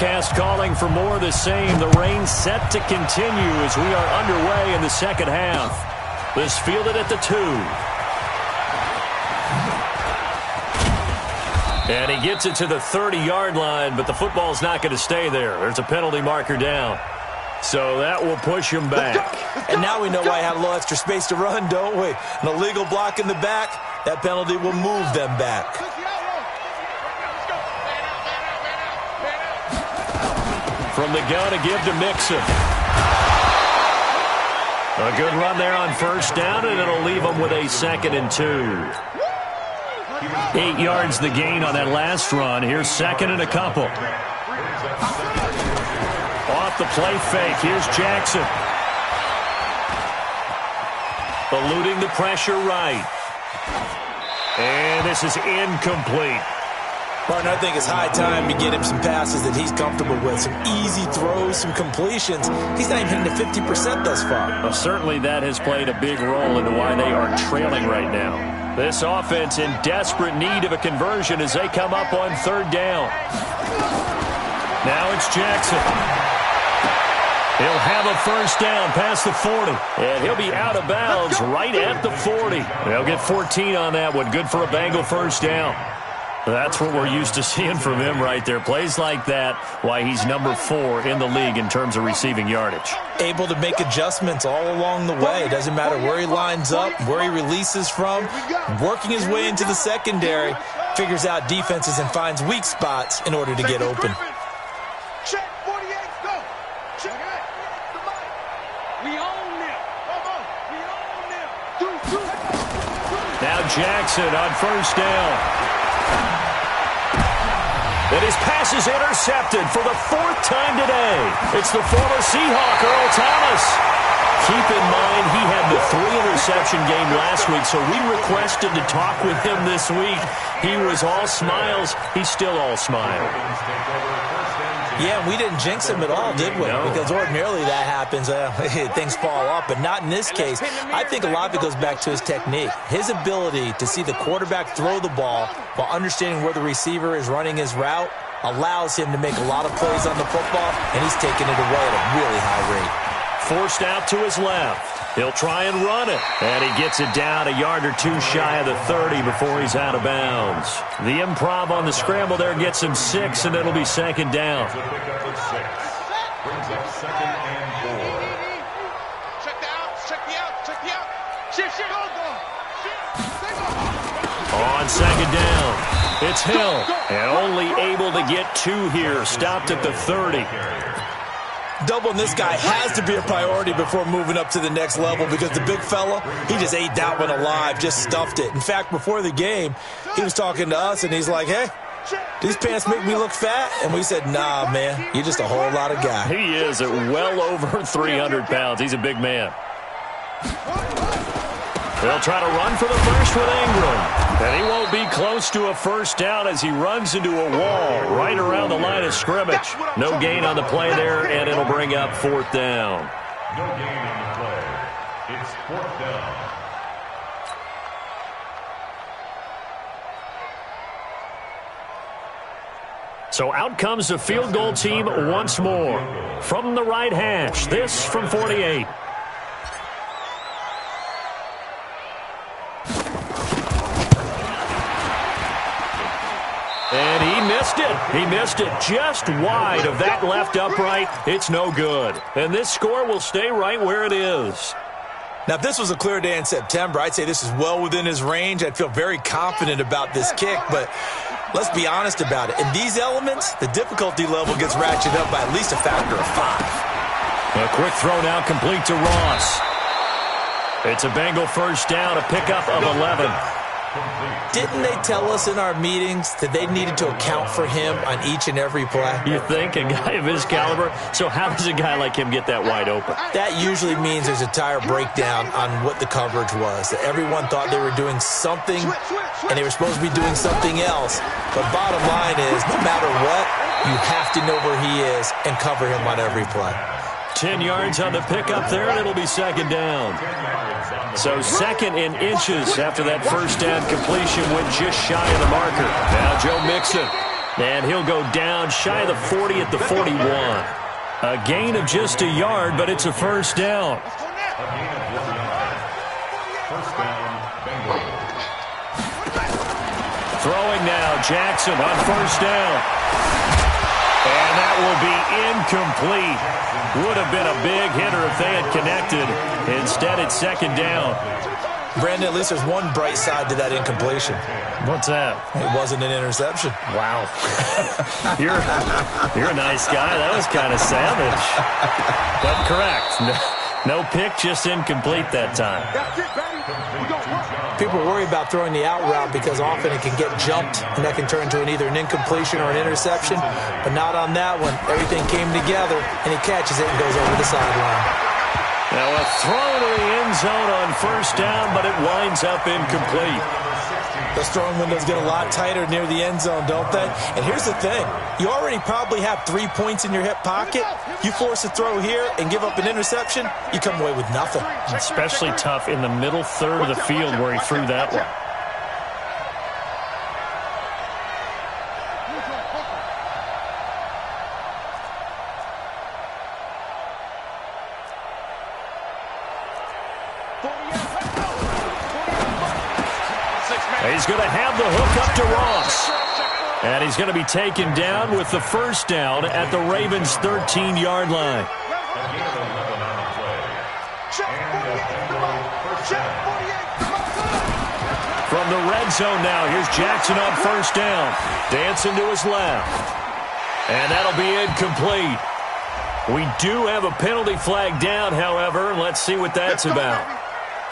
forecast calling for more of the same. The rain set to continue as we are underway in the second half. This fielded at the 2. And he gets it to the 30-yard line, but the football's not going to stay there. There's a penalty marker down. So that will push him back. And now we know why he had a little extra space to run, don't we? An illegal block in the back, that penalty will move them back. From the gun to give to Mixon. A good run there on first down, and it'll leave them with a 2nd and 2. 8 yards the gain on that last run. Here's 2nd and a couple. Off the play fake. Here's Jackson. Eluding the pressure right. And this is incomplete. Partner, I think it's high time to get him some passes that he's comfortable with. Some easy throws, some completions. He's not even hitting the 50% thus far. Well, certainly that has played a big role into why they are trailing right now. This offense in desperate need of a conversion as they come up on 3rd down. Now it's Jackson. He'll have a first down past the 40. And he'll be out of bounds right at the 40. They'll get 14 on that one. Good for a Bengal first down. That's what we're used to seeing from him right there. Plays like that, why he's number 4 in the league in terms of receiving yardage. Able to make adjustments all along the way. It doesn't matter where he lines up, where he releases from. Working his way into the secondary, figures out defenses and finds weak spots in order to get open. Check 48, go. Check it. We own them. We own them. Now Jackson on first down. And his pass is intercepted for the 4th time today. It's the former Seahawk, Earl Thomas. Keep in mind, he had the 3-interception game last week, so we requested to talk with him this week. He was all smiles. He's still all smile. Yeah, we didn't jinx him at all, did we? No. Because ordinarily that happens. Things fall off, but not in this case. I think a lot of it goes back to his technique. His ability to see the quarterback throw the ball while understanding where the receiver is running his route allows him to make a lot of plays on the football, and he's taking it away at a really high rate. Forced out to his left. He'll try and run it. And he gets it down a yard or 2 shy of the 30 before he's out of bounds. The improv on the scramble there gets him 6, and it'll be 2nd down. Brings up 2nd and 4. Check the out. Check the out. Check the out. Shift. On 2nd down, it's Hill. And only able to get 2 here. Stopped at the 30. Doubling this guy has to be a priority before moving up to the next level because the big fella, he just ate that one alive, just stuffed it. In fact, before the game, he was talking to us, and he's like, hey, these pants make me look fat? And we said, nah, man, you're just a whole lot of guy. He is at well over 300 pounds. He's a big man. They'll try to run for the first with Ingram. And he won't be close to a first down as he runs into a wall right around the line of scrimmage. No gain on the play there, and it'll bring up 4th down. No gain on the play. It's 4th down. So out comes the field goal team once more. From the right hash, this from 48. And he missed it. He missed it just wide of that left upright. It's no good. And this score will stay right where it is. Now, if this was a clear day in September, I'd say this is well within his range. I'd feel very confident about this kick, but let's be honest about it. In these elements, the difficulty level gets ratcheted up by at least a factor of 5. A quick throw now complete to Ross. It's a Bengal first down, a pickup of 11. Didn't they tell us in our meetings that they needed to account for him on each and every play? You think, a guy of his caliber? So how does a guy like him get that wide open? That usually means there's a tire breakdown on what the coverage was. That everyone thought they were doing something, and they were supposed to be doing something else. But bottom line is, no matter what, you have to know where he is and cover him on every play. 10 yards on the pickup there, and it'll be 2nd down. So 2nd in inches after that first down completion went just shy of the marker. Now Joe Mixon. And he'll go down shy of the 40 at the 41. A gain of just a yard, but it's a first down. First down, Bengals. Throwing now, Jackson on first down. And that will be incomplete. Would have been a big hitter if they had connected. Instead, it's second down. Brandon, at least there's one bright side to that incompletion. What's that? It wasn't an interception. Wow. You're a nice guy. That was kind of savage. But correct. No pick, just incomplete that time. People worry about throwing the out route because often it can get jumped, and that can turn into either an incompletion or an interception. But not on that one. Everything came together, and he catches it and goes over the sideline. Now a throw to the end zone on first down, but it winds up incomplete. Those throwing windows get a lot tighter near the end zone, don't they? And here's the thing. You already probably have 3 points in your hip pocket. You force a throw here and give up an interception, you come away with nothing. Especially tough in the middle third of the field where he threw that one. He's going to have the hook up to Ross. And he's going to be taken down with the first down at the Ravens' 13-yard line. From the red zone now, here's Jackson on first down. Dancing to his left. And that'll be incomplete. We do have a penalty flag down, however. Let's see what that's about.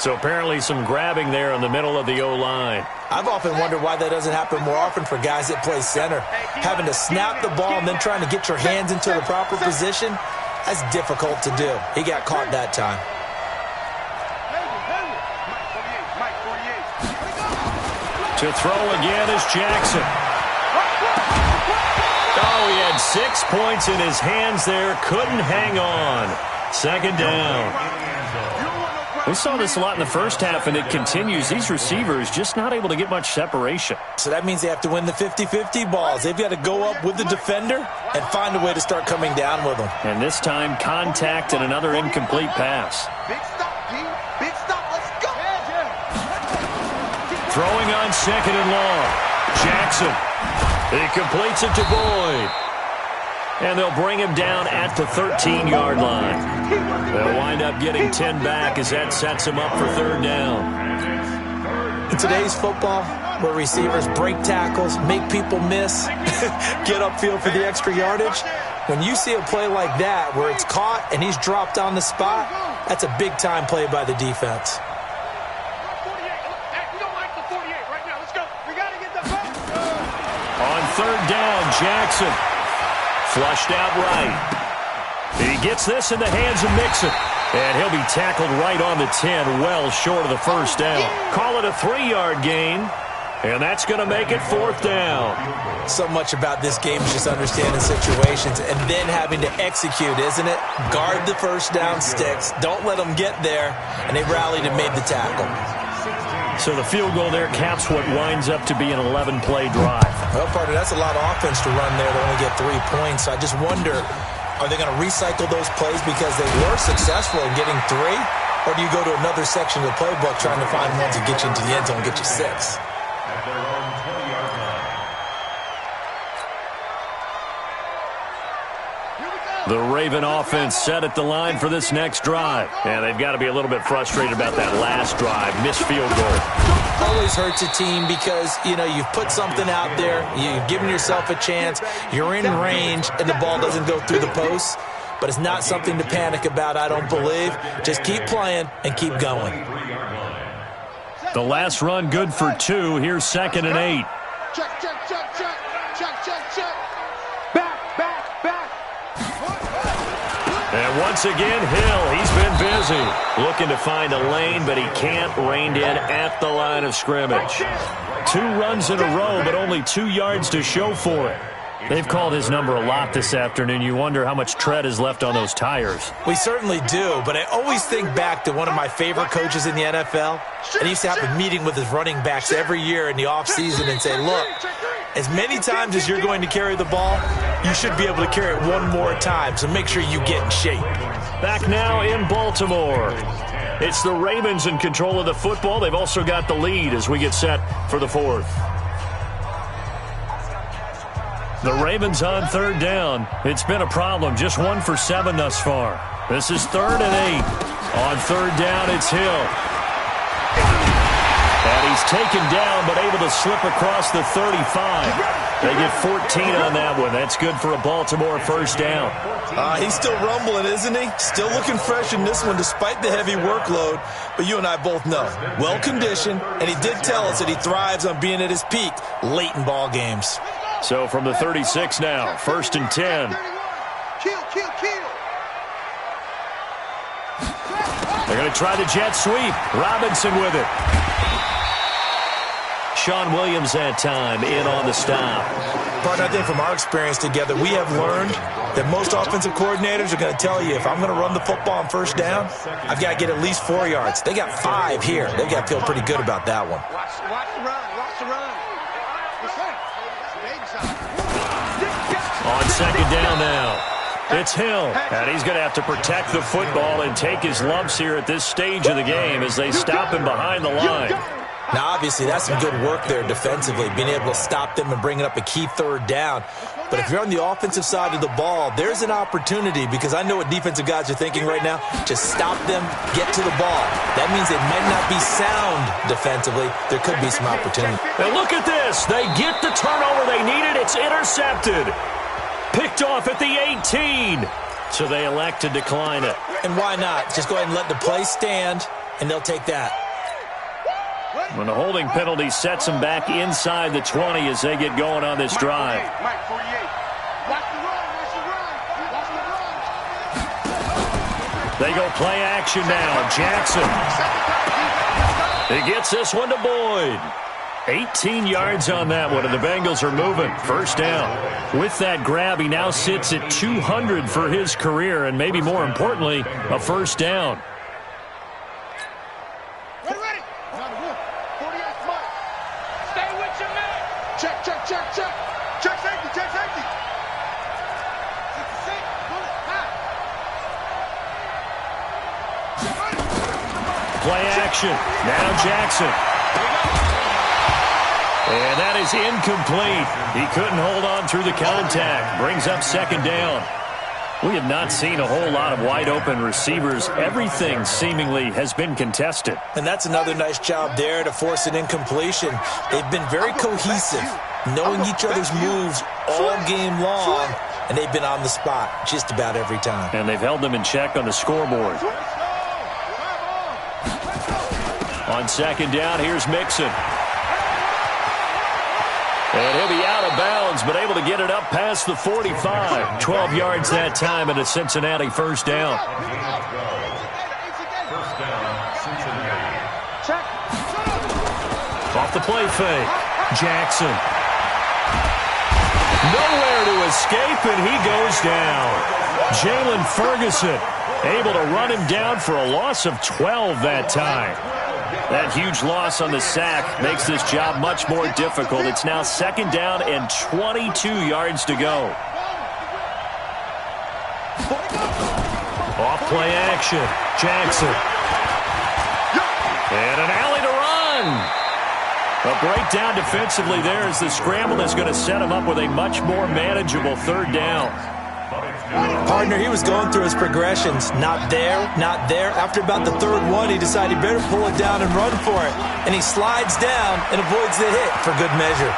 So apparently some grabbing there in the middle of the O-line. I've often wondered why that doesn't happen more often for guys that play center. Having to snap the ball and then trying to get your hands into the proper position, that's difficult to do. He got caught that time. To throw again is Jackson. Oh, he had 6 points in his hands there. Couldn't hang on. Second down. We saw this a lot in the first half, and it continues. These receivers just not able to get much separation. So that means they have to win the 50-50 balls. They've got to go up with the defender and find a way to start coming down with them. And this time, contact and another incomplete pass. Big stop, G. Big stop. Let's go. Throwing on second and long. Jackson. He completes it to Boyd. And they'll bring him down at the 13-yard line. They'll wind up getting 10 back as that sets him up for third down. In today's football, where receivers break tackles, make people miss, get upfield for the extra yardage, when you see a play like that where it's caught and he's dropped on the spot, that's a big-time play by the defense. On third down, Jackson. Flushed out right. He gets this in the hands of Mixon. And he'll be tackled right on the 10, well short of the first down. Call it a 3-yard gain. And that's going to make it fourth down. So much about this game is just understanding situations and then having to execute, isn't it? Guard the first down sticks. Don't let them get there. And they rallied and made the tackle. So the field goal there caps what winds up to be an 11-play drive. Well, partner, that's a lot of offense to run there to only get 3 points. So I just wonder, are they going to recycle those plays because they were successful in getting 3? Or do you go to another section of the playbook trying to find ones that get you into the end zone and get you 6? At their own 20-yard line. The Raven offense set at the line for this next drive. And they've got to be a little bit frustrated about that last drive. Missed field goal. Always hurts a team because, you know, you've put something out there, you've given yourself a chance, you're in range, and the ball doesn't go through the posts. But it's not something to panic about, I don't believe. Just keep playing and keep going. The last run good for 2. Here's second and 8. Check, check, check, check. Check, check, check. Back, back, back. And once again, Hill, he's been busy. Looking to find a lane, but he can't. Reined in at the line of scrimmage. 2 runs in a row, but only 2 yards to show for it. They've called his number a lot this afternoon. You wonder how much tread is left on those tires. We certainly do, but I always think back to one of my favorite coaches in the NFL. And he used to have a meeting with his running backs every year in the offseason and say, look, As many times as you're going to carry the ball, you should be able to carry it one more time, so make sure you get in shape. Back now in Baltimore. It's the Ravens in control of the football. They've also got the lead as we get set for the fourth. The Ravens on third down. It's been a problem. Just 1 for 7 thus far. This is 3rd and 8. On third down, it's Hill. And he's taken down, but able to slip across the 35. They get 14 on that one. That's good for a Baltimore first down. He's still rumbling, isn't he? Still looking fresh in this one despite the heavy workload. But you and I both know, well-conditioned, and he did tell us that he thrives on being at his peak late in ball games. So from the 36 now, 1st and 10. Kill. They're going to try the jet sweep. Robinson with it. Sean Williams that time in on the stop. Partner, I think from our experience together, we have learned that most offensive coordinators are going to tell you, if I'm going to run the football on first down, I've got to get at least 4 yards. They got 5 here. They've got to feel pretty good about that one. Watch the run. On second down now, it's Hill. And he's going to have to protect the football and take his lumps here at this stage of the game as they stop him behind the line. Now, obviously, that's some good work there defensively, being able to stop them and bringing up a key third down. But if you're on the offensive side of the ball, there's an opportunity, because I know what defensive guys are thinking right now, to stop them, get to the ball. That means they might not be sound defensively. There could be some opportunity. And look at this. They get the turnover they needed. It's intercepted. Picked off at the 18. So they elect to decline it. And why not? Just go ahead and let the play stand, and they'll take that. When the holding penalty sets them back inside the 20 as they get going on this drive. Mike 48. Watch the run. They go play action now. Jackson. He gets this one to Boyd. 18 yards on that one, and the Bengals are moving. First down. With that grab, he now sits at 200 for his career, and maybe more importantly, a first down. Ready. 48 mark. Stay with your man. Check. Check safety. Play action. Now Jackson. And that is incomplete. He couldn't hold on through the contact. Brings up second down. We have not seen a whole lot of wide-open receivers. Everything seemingly has been contested. And that's another nice job there to force an incompletion. They've been very cohesive, knowing each other's moves all game long, and they've been on the spot just about every time. And they've held them in check on the scoreboard. On second down, here's Mixon. And he'll be out of bounds, but able to get it up past the 45. 12 yards that time, and a Cincinnati first down. Off the play fake. Jackson. Nowhere to escape, and he goes down. Jalen Ferguson able to run him down for a loss of 12 that time. That huge loss on the sack makes this job much more difficult. It's now second down and 22 yards to go. Off play action. Jackson. And an alley to run. A breakdown defensively there as the scramble is going to set him up with a much more manageable third down. Partner, he was going through his progressions. Not there. After about the third one, he decided he better pull it down and run for it. And he slides down and avoids the hit for good measure.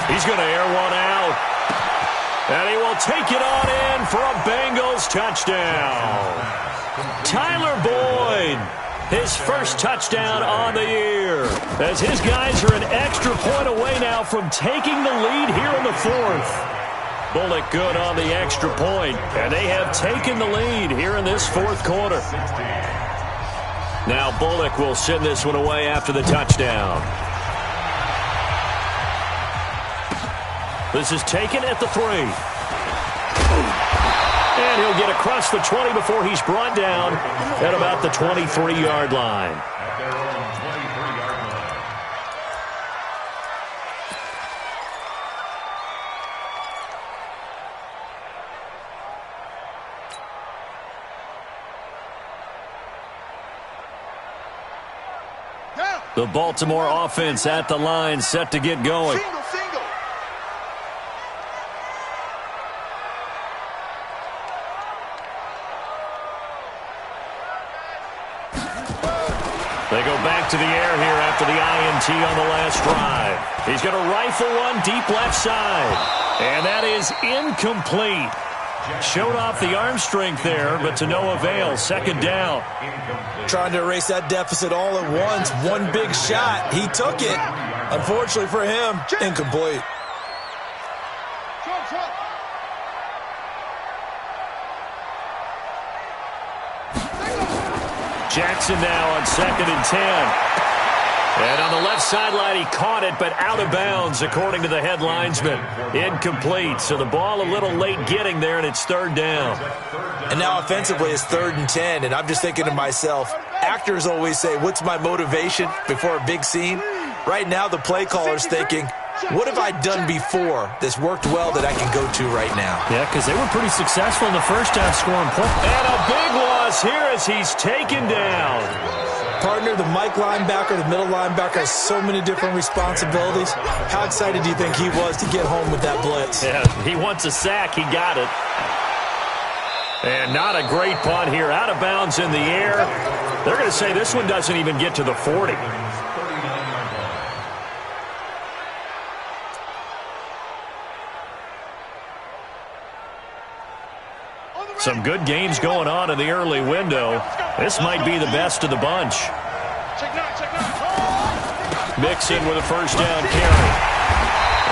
He's going to air one out. And he will take it on in for a Bengals touchdown. Tyler Boyd, his first touchdown on the year. As his guys are an extra point away now from taking the lead here in the fourth. Bullock good on the extra point, and they have taken the lead here in this fourth quarter. Now Bullock will send this one away after the touchdown. This is taken at the 3. And he'll get across the 20 before he's brought down at about the 23-yard line. The Baltimore offense at the line, set to get going. Single. They go back to the air here after the INT on the last drive. He's going to rifle one deep left side. And that is incomplete. Showed off the arm strength there, but to no avail. Second down. Trying to erase that deficit all at once. One big shot. He took it. Unfortunately for him, incomplete. Jackson now on 2nd and 10. And on the left sideline, he caught it, but out of bounds, according to the head linesman. Incomplete, so the ball a little late getting there, and it's 3rd down. And now offensively, it's 3rd and 10, and I'm just thinking to myself, actors always say, what's my motivation before a big scene? Right now, the play caller's thinking, what have I done before that's worked well that I can go to right now? Yeah, because they were pretty successful in the first half scoring points. And a big loss here as he's taken down. Partner, the Mike linebacker, the middle linebacker has so many different responsibilities. How excited do you think he was to get home with that blitz? Yeah, he wants a sack. He got it. And not a great punt here. Out of bounds in the air. They're going to say this one doesn't even get to the 40. Some good games going on in the early window. This might be the best of the bunch. Mixon with a first down carry.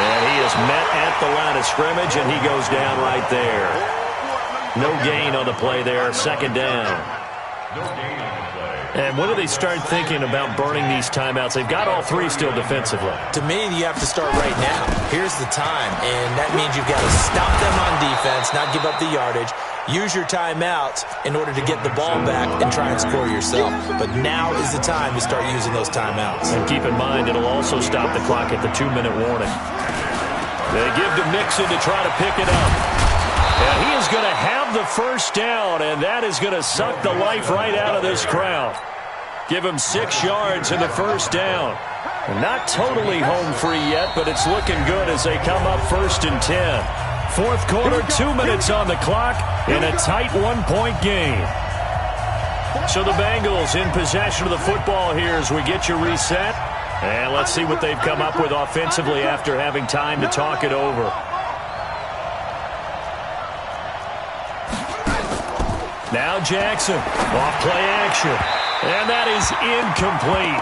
And he is met at the line of scrimmage, and he goes down right there. No gain on the play there. 2nd down. And when do they start thinking about burning these timeouts? They've got all 3 still defensively. To me, you have to start right now. Here's the time, and that means you've got to stop them on defense, not give up the yardage. Use your timeouts in order to get the ball back and try and score yourself. But now is the time to start using those timeouts. And keep in mind, it'll also stop the clock at the 2-minute warning. They give to Mixon to try to pick it up. And he is going to have the first down, and that is going to suck the life right out of this crowd. Give him 6 yards in the first down. Not totally home free yet, but it's looking good as they come up 1st and 10. 4th quarter, 2 minutes on the clock in a tight 1-point game. So the Bengals in possession of the football here as we get you reset. And let's see what they've come up with offensively after having time to talk it over. Now Jackson, off play action. And that is incomplete.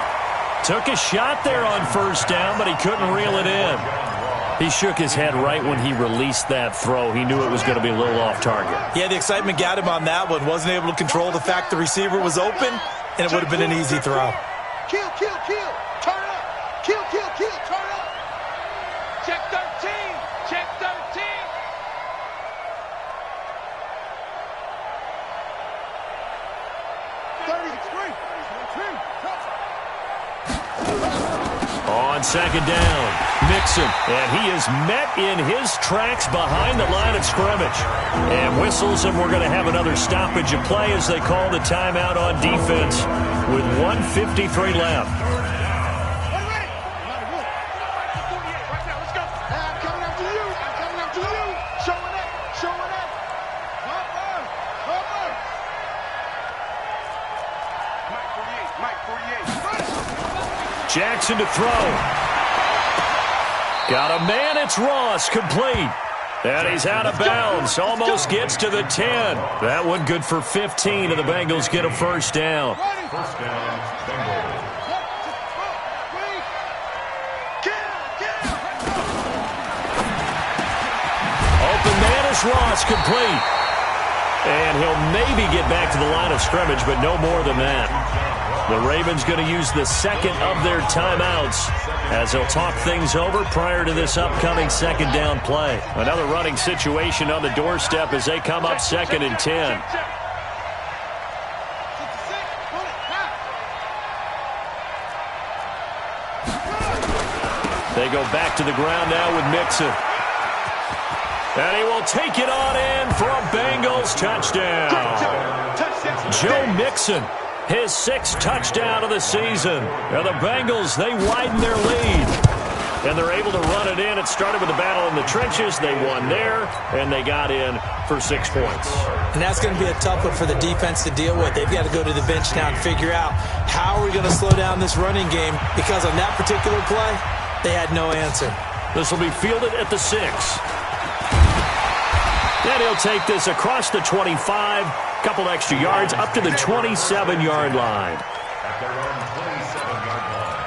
Took a shot there on 1st down, but he couldn't reel it in. He shook his head right when he released that throw. He knew it was going to be a little off target. Yeah, the excitement got him on that one. Wasn't able to control the fact the receiver was open, and it would have been an easy throw. Kill. Turn up. Kill. Turn up. Check 13. Check 13. On 2nd down, Mixon, and he is met in his tracks behind the line of scrimmage. And whistles, and we're going to have another stoppage of play as they call the timeout on defense with 1:53 left. I'm coming after you. Showing up. Mike 48. Jackson to throw. Got a man, it's Ross, complete. And he's out of bounds, almost gets to the 10. That one good for 15, and the Bengals get a first down. First down, Bengals. Open man is Ross, complete. And he'll maybe get back to the line of scrimmage, but no more than that. The Ravens going to use the 2nd of their timeouts as they'll talk things over prior to this upcoming 2nd down play. Another running situation on the doorstep as they come up 2nd and 10. They go back to the ground now with Mixon. And he will take it on in for a Bengals touchdown. Joe Mixon His 6th touchdown of the season. Now the Bengals, they widen their lead. And they're able to run it in. It started with a battle in the trenches. They won there, and they got in for 6 points. And that's going to be a tough one for the defense to deal with. They've got to go to the bench now and figure out how are we going to slow down this running game, because on that particular play, they had no answer. This will be fielded at the 6. And he'll take this across the 25, couple extra yards, up to the 27-yard line. At their own 27-yard line.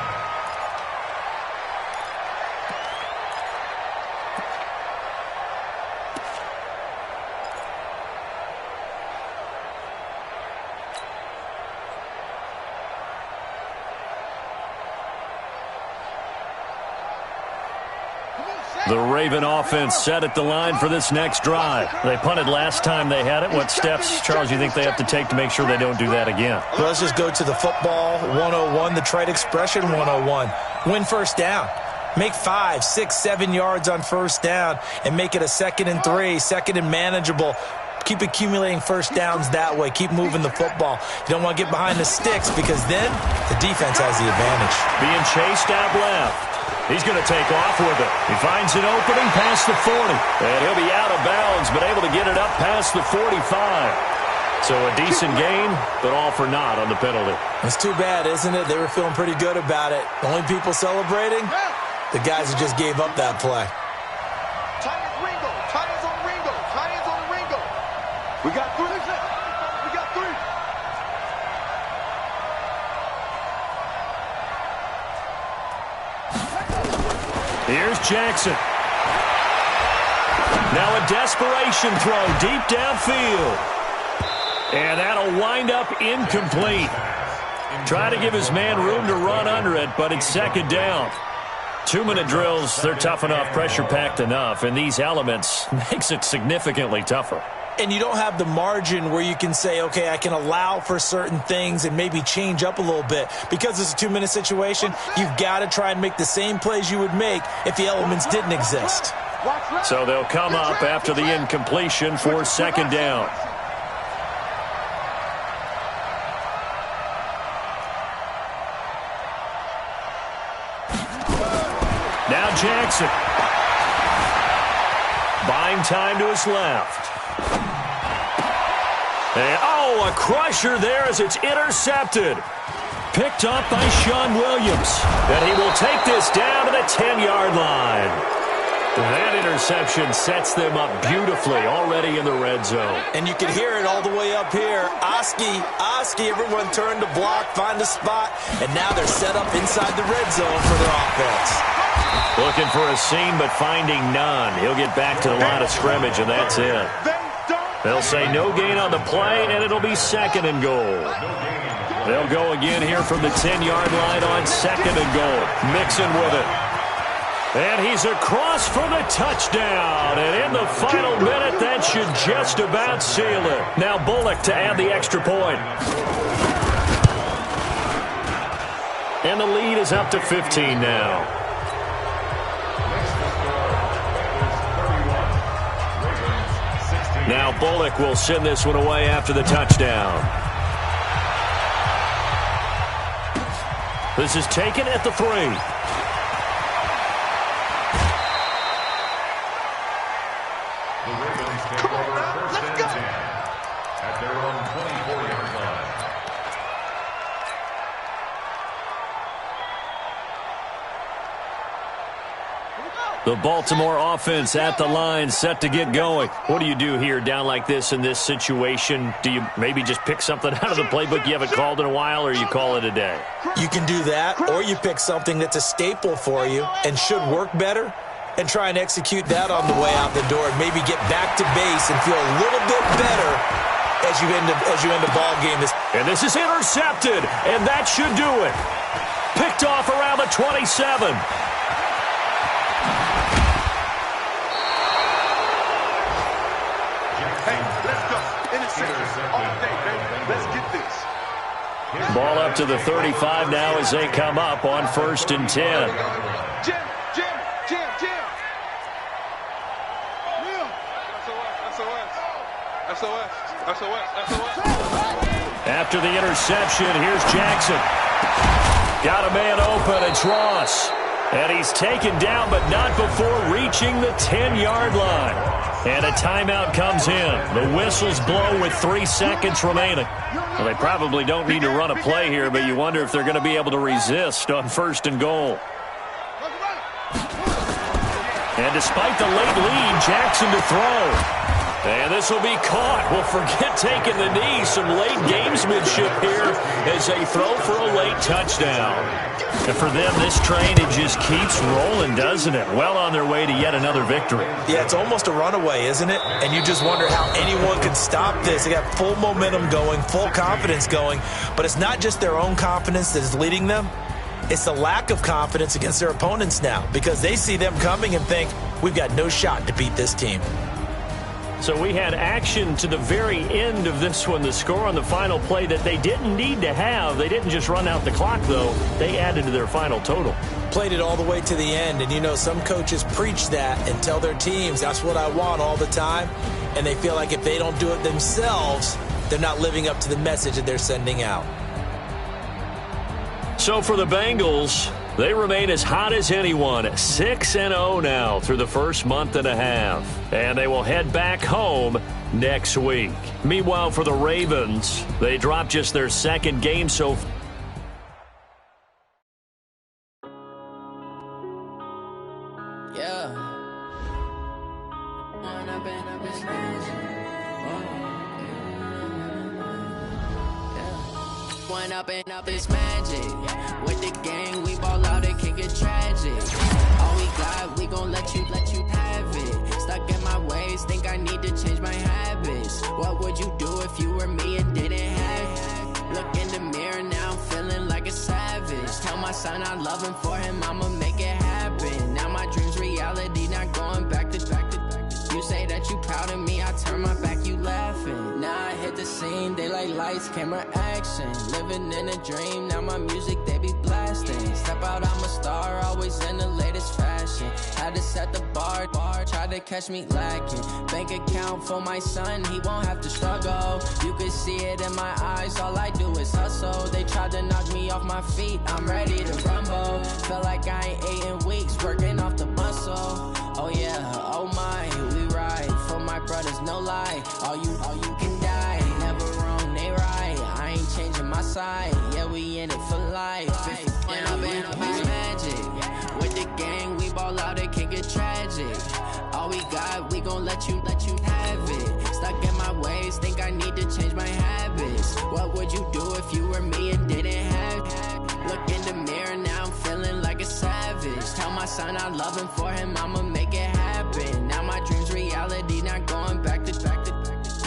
The Raven offense set at the line for this next drive. They punted last time they had it. What steps, Charles, you think they have to take to make sure they don't do that again? Well, let's just go to the football 101, the trade expression 101. Win first down. Make 5, 6, 7 yards on first down and make it a 2nd and 3, 2nd and manageable. Keep accumulating first downs that way. Keep moving the football. You don't want to get behind the sticks, because then the defense has the advantage. Being chased out left. He's going to take off with it. He finds an opening past the 40. And he'll be out of bounds, but able to get it up past the 45. So a decent gain, but all for naught on the penalty. It's too bad, isn't it? They were feeling pretty good about it. The only people celebrating, the guys who just gave up that play. Tie-ins Ringo. Tie-ins on Ringo. Tie-ins on Ringo. We got 3. We got 3. Here's Jackson. Now a desperation throw deep downfield. And that'll wind up incomplete. Try to give his man room to run under it, but it's 2nd down. 2-minute drills, they're tough enough, pressure-packed enough, and these elements makes it significantly tougher. And you don't have the margin where you can say, okay, I can allow for certain things and maybe change up a little bit. Because it's a 2-minute situation, you've got to try and make the same plays you would make if the elements didn't exist. So they'll come up after the incompletion for 2nd down. Now Jackson. Buying time to his left. And, a crusher there as it's intercepted. Picked up by Sean Williams. And he will take this down to the 10-yard line. That interception sets them up beautifully already in the red zone. And you can hear it all the way up here. Oski, everyone turned to block, find a spot, and now they're set up inside the red zone for their offense. Looking for a seam, but finding none. He'll get back to the line of scrimmage, and that's it. They'll say no gain on the play, and it'll be 2nd and goal. They'll go again here from the 10-yard line on 2nd and goal. Mixon with it. And he's across for the touchdown. And in the final minute, that should just about seal it. Now Bullock to add the extra point. And the lead is up to 15 now. Now Bullock will send this one away after the touchdown. This is taken at the 3. The Ravens take over 1st and 10 at their own 24-yard line. The Baltimore offense at the line, set to get going. What do you do here down like this in this situation? Do you maybe just pick something out of the playbook you haven't called in a while, or you call it a day? You can do that, or you pick something that's a staple for you and should work better and try and execute that on the way out the door and maybe get back to base and feel a little bit better as you end the ball game. And this is intercepted, and that should do it. Picked off around the 27. Ball up to the 35 now as they come up on 1st and 10. Jim. SOS. After the interception, here's Jackson. Got a man open. It's Ross. And he's taken down, but not before reaching the 10-yard line. And a timeout comes in. The whistles blow with 3 seconds remaining. Well, they probably don't need to run a play here, but you wonder if they're going to be able to resist on 1st and goal. And despite the late lead, Jackson to throw. And this will be caught. Well, forget taking the knee. Some late gamesmanship here as they throw for a late touchdown. And for them, this train, it just keeps rolling, doesn't it? Well on their way to yet another victory. Yeah, it's almost a runaway, isn't it? And you just wonder how anyone could stop this. They got full momentum going, full confidence going. But it's not just their own confidence that is leading them. It's the lack of confidence against their opponents now because they see them coming and think, we've got no shot to beat this team. So we had action to the very end of this one. The score on the final play that they didn't need to have. They didn't just run out the clock, though. They added to their final total. Played it all the way to the end. And, you know, some coaches preach that and tell their teams, that's what I want all the time. And they feel like if they don't do it themselves, they're not living up to the message that they're sending out. So for the Bengals, they remain as hot as anyone, 6-0 now through the first month and a half. And they will head back home next week. Meanwhile, for the Ravens, they dropped just their 2nd game so far. Up is magic. With the gang, we ball out, it can get tragic. All we got, we gon' let you have it. Stuck in my ways, think I need to change my habits. What would you do if you were me and didn't have it? Look in the mirror, now I'm feeling like a savage. Tell my son I love him, for him I'ma make it happen. Now my dream's reality, not going back to. You say that you proud of me, I turn my back, you laughing. Now I hit the scene, they like lights, camera, action. Living in a dream, now my music, they be blasting. Step out, I'm a star, always in the latest fashion. Had to set the bar, try to catch me lacking. Bank account for my son, he won't have to struggle. You can see it in my eyes, all I do is hustle. They tried to knock me off my feet, I'm ready to rumble. Felt like I ain't ate in weeks, working off the muscle. Oh yeah, oh my, we ride for my brothers, no lie. All you can die, never wrong, they right. I ain't changing my side, yeah, we in it for life. When I've been up is magic. With the gang, we ball out, it can get tragic. All we got, we gon' let you have it. Stuck in my ways, think I need to change my habits. What would you do if you were me and didn't have it? Look in the mirror, now I'm feeling like a savage. Tell my son I love him, for him I'ma make it happen. Now my dream's reality, not going back to.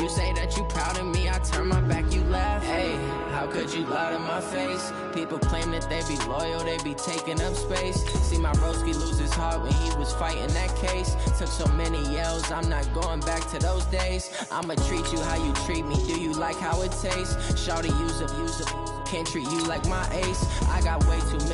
You say that you proud of me, I turn my back, you laugh. Hey, how could you lie to my face? People claim that they be loyal, they be taking up space. See my broski lose his heart when he was fighting that case. Took so many yells, I'm not going back to those days. I'ma treat you how you treat me, do you like how it tastes? Shawty use a, can't treat you like my ace. I got way too